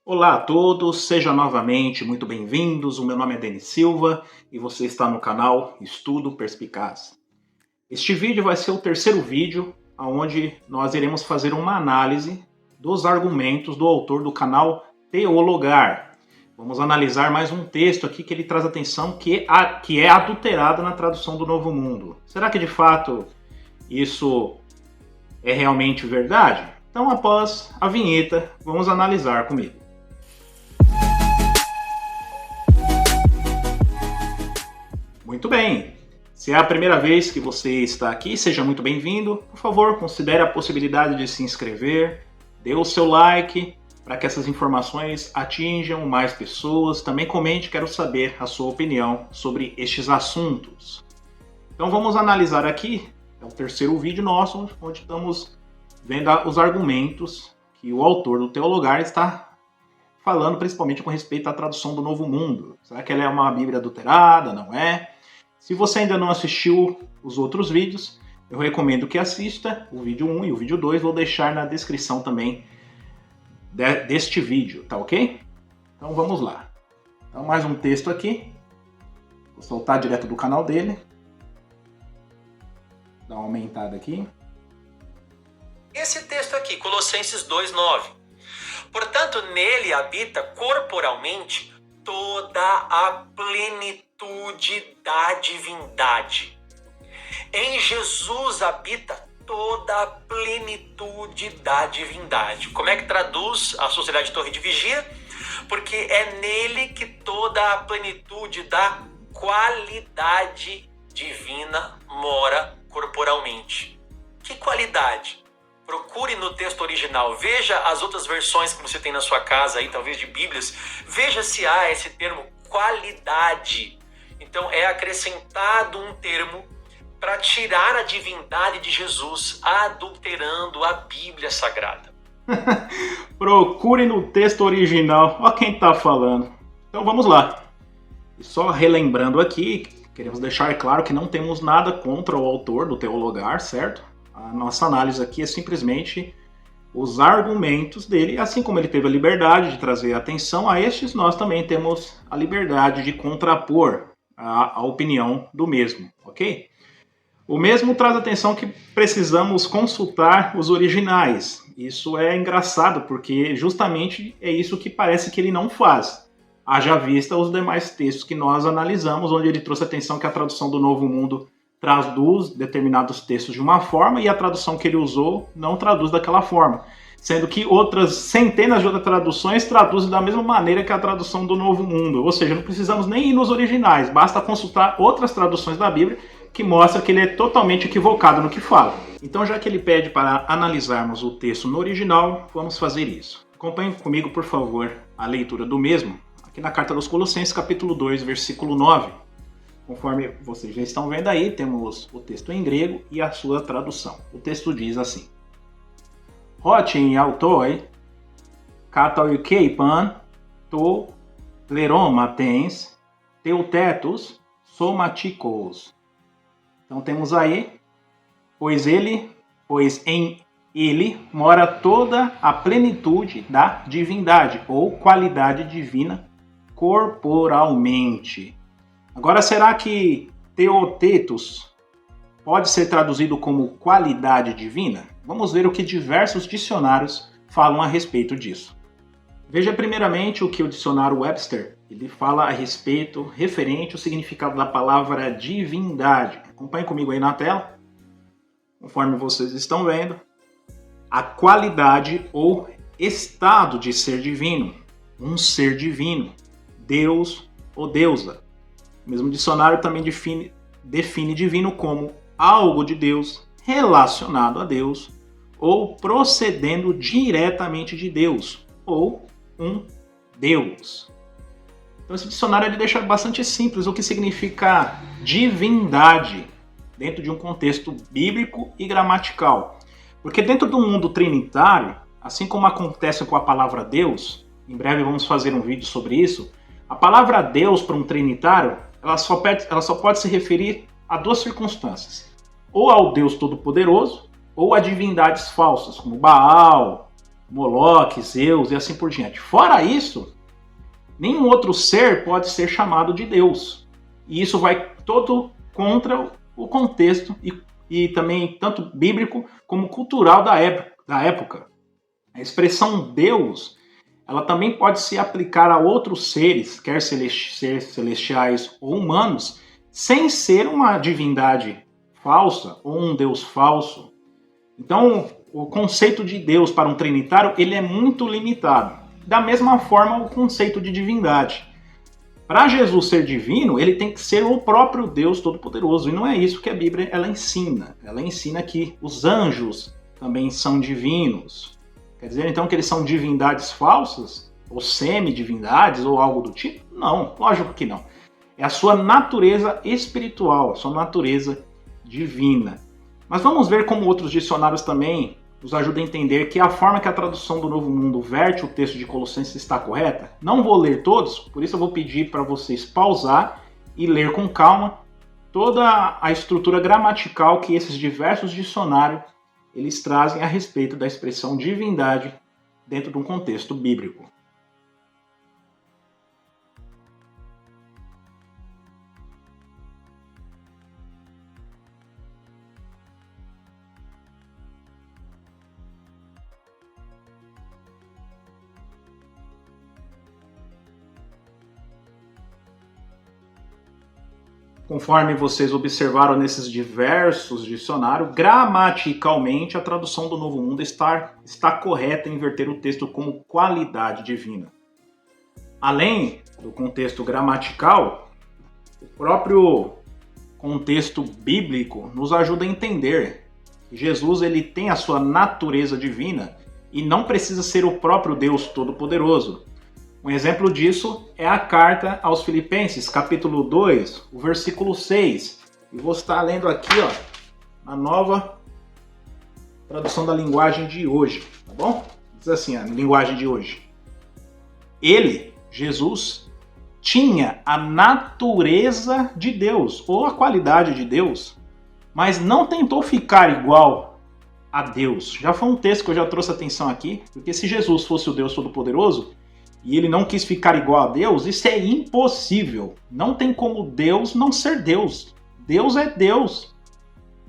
Olá a todos, sejam novamente muito bem-vindos. O meu nome é Denis Silva e você está no canal Estudo Perspicaz. Este vídeo vai ser o terceiro vídeo onde nós iremos fazer uma análise dos argumentos do autor do canal Teologar. Vamos analisar mais um texto aqui que ele traz atenção que é adulterado na tradução do Novo Mundo. Será que de fato isso é realmente verdade? Então, após a vinheta, vamos analisar comigo. Muito bem, se é a primeira vez que você está aqui, seja muito bem-vindo. Por favor, considere a possibilidade de se inscrever, dê o seu like para que essas informações atinjam mais pessoas. Também comente, quero saber a sua opinião sobre estes assuntos. Então vamos analisar aqui, é o terceiro vídeo nosso, onde estamos vendo os argumentos que o autor do Teologar está falando, principalmente com respeito à tradução do Novo Mundo. Será que ela é uma Bíblia adulterada? Não é? Se você ainda não assistiu os outros vídeos, eu recomendo que assista o vídeo 1 e o vídeo 2. Vou deixar na descrição também deste vídeo, tá ok? Então vamos lá. Então mais um texto aqui. Vou soltar direto do canal dele. Dá uma aumentada aqui. Esse texto aqui, Colossenses 2:9. Portanto, nele habita corporalmente toda a plenitude da divindade. Em Jesus habita toda a plenitude da divindade. Como é que traduz a Sociedade Torre de Vigia? Porque é nele que toda a plenitude da qualidade divina mora corporalmente. Que qualidade? Procure no texto original, veja as outras versões que você tem na sua casa, aí, talvez de Bíblias, veja se há esse termo qualidade. Então é acrescentado um termo para tirar a divindade de Jesus, adulterando a Bíblia Sagrada. Procure no texto original, olha quem está falando. Então vamos lá. E só relembrando aqui, queremos deixar claro que não temos nada contra o autor do Teologar, certo? A nossa análise aqui é simplesmente os argumentos dele, assim como ele teve a liberdade de trazer atenção a estes, nós também temos a liberdade de contrapor a opinião do mesmo, ok? O mesmo traz atenção que precisamos consultar os originais. Isso é engraçado, porque justamente é isso que parece que ele não faz. Haja vista os demais textos que nós analisamos, onde ele trouxe atenção que a tradução do Novo Mundo traduz determinados textos de uma forma e a tradução que ele usou não traduz daquela forma. Sendo que outras centenas de outras traduções traduzem da mesma maneira que a tradução do Novo Mundo. Ou seja, não precisamos nem ir nos originais, basta consultar outras traduções da Bíblia que mostram que ele é totalmente equivocado no que fala. Então, já que ele pede para analisarmos o texto no original, vamos fazer isso. Acompanhe comigo, por favor, a leitura do mesmo, aqui na Carta dos Colossenses, capítulo 2, versículo 9. Conforme vocês já estão vendo aí, temos o texto em grego e a sua tradução. O texto diz assim: Hotin autoi, katoikeipan, to pleromatens, teutetus, somatikos. Então temos aí, pois em ele mora toda a plenitude da divindade, ou qualidade divina corporalmente. Agora, será que teotetos pode ser traduzido como qualidade divina? Vamos ver o que diversos dicionários falam a respeito disso. Veja primeiramente o que o dicionário Webster ele fala a respeito, referente ao significado da palavra divindade. Acompanhe comigo aí na tela, conforme vocês estão vendo. A qualidade ou estado de ser divino, um ser divino, Deus ou deusa. O mesmo dicionário também define divino como algo de Deus, relacionado a Deus, ou procedendo diretamente de Deus, ou um Deus. Então esse dicionário ele deixa bastante simples o que significa divindade, dentro de um contexto bíblico e gramatical. Porque dentro do mundo trinitário, assim como acontece com a palavra Deus, em breve vamos fazer um vídeo sobre isso, a palavra Deus para um trinitário, ela só pode se referir a duas circunstâncias. Ou ao Deus Todo-Poderoso, ou a divindades falsas, como Baal, Moloque, Zeus e assim por diante. Fora isso, nenhum outro ser pode ser chamado de Deus. E isso vai todo contra o contexto e também tanto bíblico como cultural da época. A expressão Deus, ela também pode se aplicar a outros seres, quer celestiais ou humanos, sem ser uma divindade falsa ou um Deus falso. Então, o conceito de Deus para um trinitário, ele é muito limitado. Da mesma forma, o conceito de divindade. Para Jesus ser divino, ele tem que ser o próprio Deus Todo-Poderoso. E não é isso que a Bíblia ela ensina. Ela ensina que os anjos também são divinos. Quer dizer, então, que eles são divindades falsas? Ou semi-divindades? Ou algo do tipo? Não, lógico que não. É a sua natureza espiritual, a sua natureza divina. Mas vamos ver como outros dicionários também nos ajudam a entender que a forma que a tradução do Novo Mundo verte o texto de Colossenses está correta. Não vou ler todos, por isso eu vou pedir para vocês pausar e ler com calma toda a estrutura gramatical que esses diversos dicionários eles trazem a respeito da expressão divindade dentro de um contexto bíblico. Conforme vocês observaram nesses diversos dicionários, gramaticalmente a tradução do Novo Mundo está correta em inverter o texto como qualidade divina. Além do contexto gramatical, o próprio contexto bíblico nos ajuda a entender que Jesus ele tem a sua natureza divina e não precisa ser o próprio Deus Todo-Poderoso. Um exemplo disso é a carta aos Filipenses, capítulo 2, o versículo 6. E vou estar lendo aqui, na nova tradução da linguagem de hoje, tá bom? Diz assim, a linguagem de hoje. Ele, Jesus, tinha a natureza de Deus, ou a qualidade de Deus, mas não tentou ficar igual a Deus. Já foi um texto que eu já trouxe atenção aqui, porque se Jesus fosse o Deus Todo-Poderoso, e ele não quis ficar igual a Deus, isso é impossível. Não tem como Deus não ser Deus. Deus é Deus.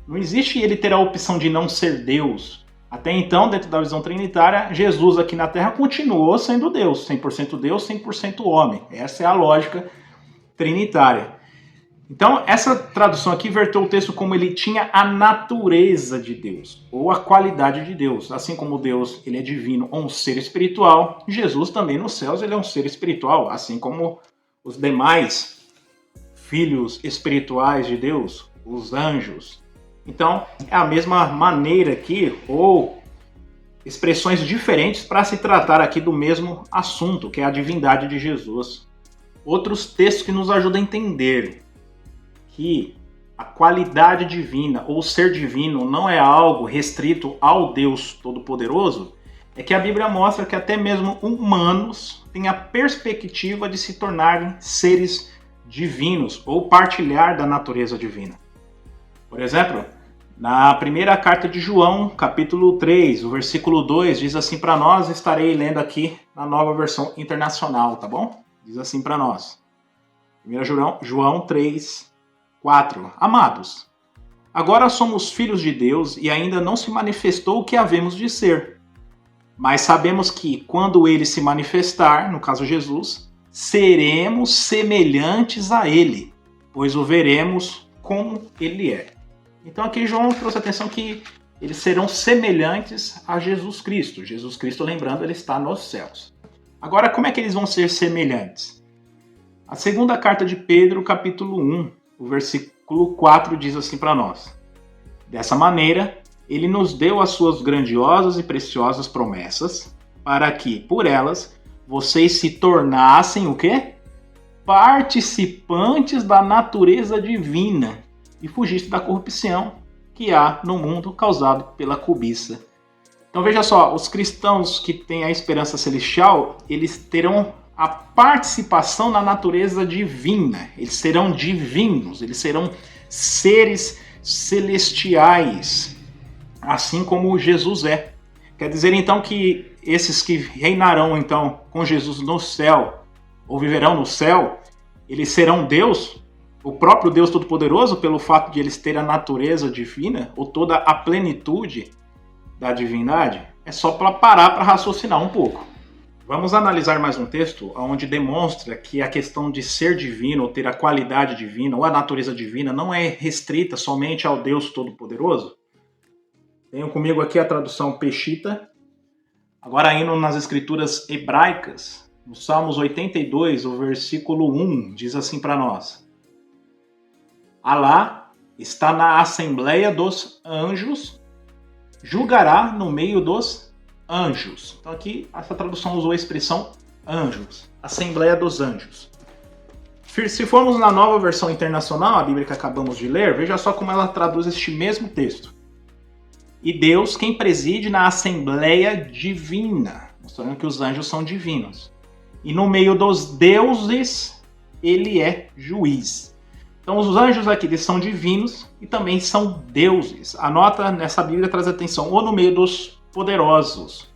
Não existe ele ter a opção de não ser Deus. Até então, dentro da visão trinitária, Jesus aqui na Terra continuou sendo Deus. 100% Deus, 100% homem. Essa é a lógica trinitária. Então, essa tradução aqui verteu o texto como ele tinha a natureza de Deus, ou a qualidade de Deus. Assim como Deus ele é divino ou um ser espiritual, Jesus também nos céus ele é um ser espiritual, assim como os demais filhos espirituais de Deus, os anjos. Então, é a mesma maneira aqui, ou expressões diferentes para se tratar aqui do mesmo assunto, que é a divindade de Jesus. Outros textos que nos ajudam a entender que a qualidade divina ou ser divino não é algo restrito ao Deus Todo-Poderoso, é que a Bíblia mostra que até mesmo humanos têm a perspectiva de se tornarem seres divinos ou partilhar da natureza divina. Por exemplo, na primeira carta de João, capítulo 3, o versículo 2, diz assim para nós, estarei lendo aqui na nova versão internacional, tá bom? Diz assim para nós. 1 João 3, 4. Amados, agora somos filhos de Deus e ainda não se manifestou o que havemos de ser. Mas sabemos que quando ele se manifestar, no caso Jesus, seremos semelhantes a ele, pois o veremos como ele é. Então aqui João trouxe atenção que eles serão semelhantes a Jesus Cristo. Jesus Cristo, lembrando, ele está nos céus. Agora, como é que eles vão ser semelhantes? A segunda carta de Pedro, capítulo 1, o versículo 4 diz assim para nós. Dessa maneira, ele nos deu as suas grandiosas e preciosas promessas, para que, por elas, vocês se tornassem o quê? Participantes da natureza divina e fugissem da corrupção que há no mundo causado pela cobiça. Então veja só, os cristãos que têm a esperança celestial, eles terão a participação na natureza divina. Eles serão divinos, eles serão seres celestiais, assim como Jesus é. Quer dizer então que esses que reinarão então com Jesus no céu, ou viverão no céu, eles serão Deus, o próprio Deus Todo-Poderoso, pelo fato de eles terem a natureza divina, ou toda a plenitude da divindade? É só para parar para raciocinar um pouco. Vamos analisar mais um texto onde demonstra que a questão de ser divino, ou ter a qualidade divina, ou a natureza divina, não é restrita somente ao Deus Todo-Poderoso. Tenho comigo aqui a tradução Peshitta. Agora indo nas escrituras hebraicas, no Salmos 82, o versículo 1, diz assim para nós: Alá está na assembleia dos anjos, julgará no meio dos anjos. Então aqui essa tradução usou a expressão anjos, assembleia dos anjos. Se formos na nova versão internacional, a Bíblia que acabamos de ler, veja só como ela traduz este mesmo texto. E Deus quem preside na assembleia divina, mostrando que os anjos são divinos. E no meio dos deuses, ele é juiz. Então os anjos aqui eles são divinos e também são deuses. A nota nessa Bíblia traz atenção, ou no meio dos poderosos.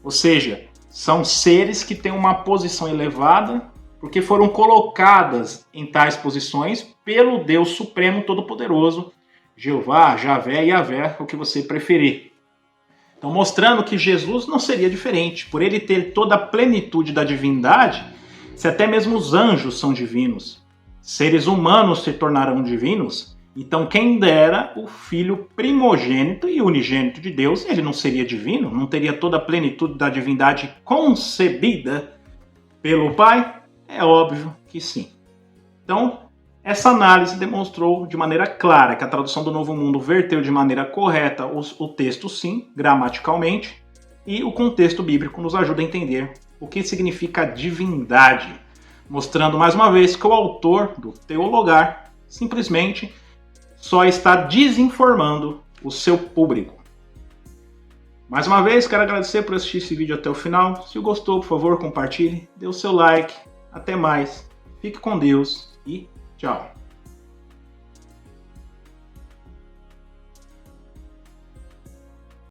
Ou seja, são seres que têm uma posição elevada porque foram colocadas em tais posições pelo Deus Supremo Todo-Poderoso, Jeová, Javé, Yavé, o que você preferir. Então mostrando que Jesus não seria diferente. Por ele ter toda a plenitude da divindade, se até mesmo os anjos são divinos, seres humanos se tornarão divinos, então quem dera o Filho primogênito e unigênito de Deus, ele não seria divino? Não teria toda a plenitude da divindade concebida pelo Pai? É óbvio que sim. Então, essa análise demonstrou de maneira clara que a tradução do Novo Mundo verteu de maneira correta o texto sim, gramaticalmente, e o contexto bíblico nos ajuda a entender o que significa divindade, mostrando mais uma vez que o autor do Teologar simplesmente só está desinformando o seu público. Mais uma vez, quero agradecer por assistir esse vídeo até o final. Se gostou, por favor, compartilhe, dê o seu like. Até mais, fique com Deus e tchau.